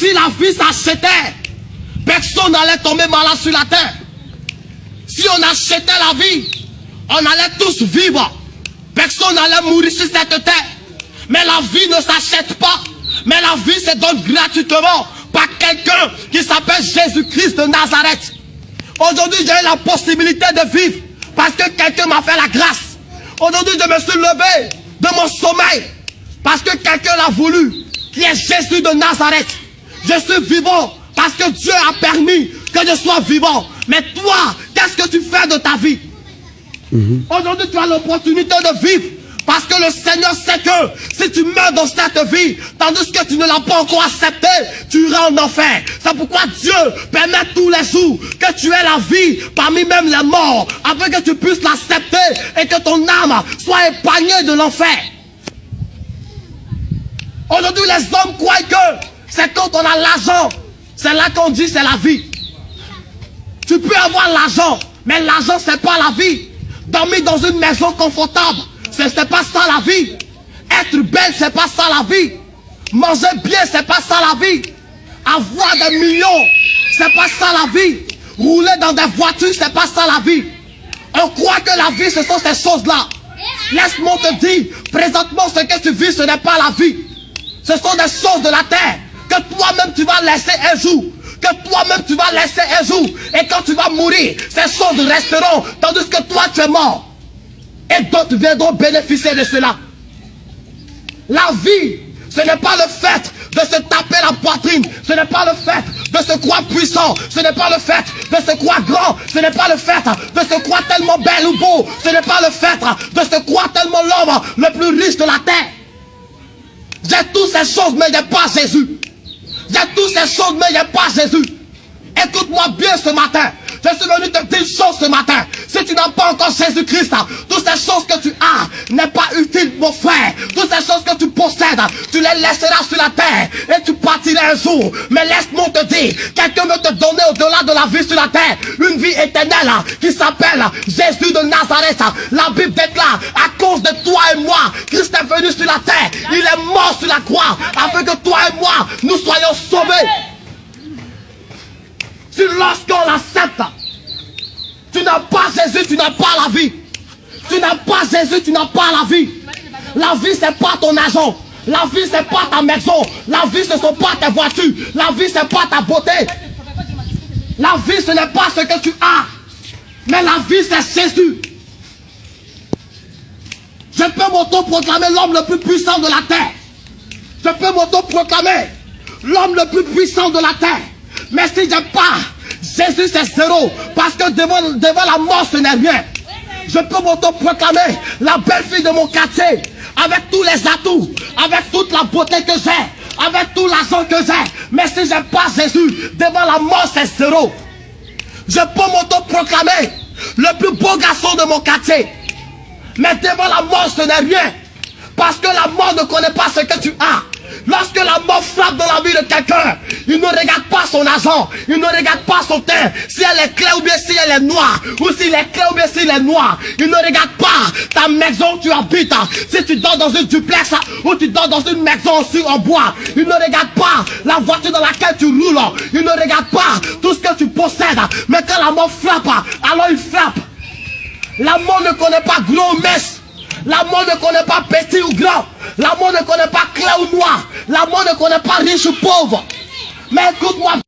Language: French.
Si la vie s'achetait, personne n'allait tomber malade sur la terre. Si on achetait la vie, on allait tous vivre. Personne n'allait mourir sur cette terre. Mais la vie ne s'achète pas. Mais la vie se donne gratuitement par quelqu'un qui s'appelle Jésus-Christ de Nazareth. Aujourd'hui, j'ai eu la possibilité de vivre parce que quelqu'un m'a fait la grâce. Aujourd'hui, je me suis levé de mon sommeil parce que quelqu'un l'a voulu, qui est Jésus de Nazareth. Je suis vivant parce que Dieu a permis que je sois vivant. Mais toi, qu'est-ce que tu fais de ta vie? Aujourd'hui, tu as l'opportunité de vivre parce que le Seigneur sait que si tu meurs dans cette vie, tandis que tu ne l'as pas encore accepté, tu iras en enfer. C'est pourquoi Dieu permet tous les jours que tu aies la vie parmi même les morts, afin que tu puisses l'accepter et que ton âme soit épargnée de l'enfer. Aujourd'hui, les hommes croient que c'est quand on a l'argent, c'est là qu'on dit c'est la vie. Tu peux avoir l'argent, mais l'argent c'est pas la vie. Dormir dans une maison confortable, c'est pas ça la vie. Être belle, c'est pas ça la vie. Manger bien, c'est pas ça la vie. Avoir des millions, c'est pas ça la vie. Rouler dans des voitures, c'est pas ça la vie. On croit que la vie, ce sont ces choses-là. Laisse-moi te dire, présentement, ce que tu vis, ce n'est pas la vie. Ce sont des choses de la terre que toi-même tu vas laisser un jour. Que toi-même tu vas laisser un jour. Et quand tu vas mourir, ces choses resteront. Tandis que toi tu es mort. Et d'autres viendront bénéficier de cela. La vie, ce n'est pas le fait de se taper la poitrine. Ce n'est pas le fait de se croire puissant. Ce n'est pas le fait de se croire grand. Ce n'est pas le fait de se croire tellement belle ou beau. Ce n'est pas le fait de se croire tellement l'homme le plus riche de la terre. J'ai toutes ces choses, mais il n'y a pas Jésus. J'ai toutes ces choses, mais il n'y a pas Jésus. Écoute-moi bien ce matin. Je suis venu te dire une chose ce matin. Si tu n'as pas encore Jésus-Christ, toutes ces choses que tu as n'est pas utile, mon frère. Toutes ces choses que tu possèdes, tu les laisseras sur la terre et tu partiras un jour. Mais laisse-moi te dire, quelqu'un veut te donner au-delà de la vie sur la terre une vie éternelle qui s'appelle Jésus de Nazareth. La Bible déclare, à cause de toi et moi, Christ est venu sur la terre. Il est mort sur la croix afin que toi et moi, nous soyons sauvés. Si lorsqu'on l'accepte, tu n'as pas Jésus, tu n'as pas la vie. Tu n'as pas Jésus, tu n'as pas la vie. La vie, c'est pas ton argent. La vie, c'est pas ta maison. La vie, ce ne sont pas tes voitures. La vie, c'est pas ta beauté. La vie, ce n'est pas ce que tu as. Mais la vie, c'est Jésus. Je peux m'auto-proclamer l'homme le plus puissant de la terre. Je peux m'auto-proclamer l'homme le plus puissant de la terre. Mais si je pas Jésus, c'est zéro. Parce que devant la mort, ce n'est rien. Je peux m'auto-proclamer la belle fille de mon quartier, avec tous les atouts, avec toute la beauté que j'ai, avec tout l'argent que j'ai. Mais si je pas Jésus, devant la mort, c'est zéro. Je peux m'auto-proclamer le plus beau garçon de mon quartier. Mais devant la mort, ce n'est rien. Parce que la mort ne connaît pas ce que tu as. Lorsque la mort frappe dans la vie de quelqu'un, il ne regarde pas son argent, il ne regarde pas son teint, si elle est claire ou bien si elle est noire, ou s'il est clair ou bien s'il est noir. Il ne regarde pas ta maison où tu habites, si tu dors dans une duplex ou tu dors dans une maison en bois. Il ne regarde pas la voiture dans laquelle tu roules, il ne regarde pas tout ce que tu possèdes. Mais quand la mort frappe, alors il frappe. La mort ne connaît pas gros ou mince. La mort ne connaît pas petit ou grand. La mort ne connaît pas clair ou noir. La mort ne connaît pas riche ou pauvre. Mais écoute-moi.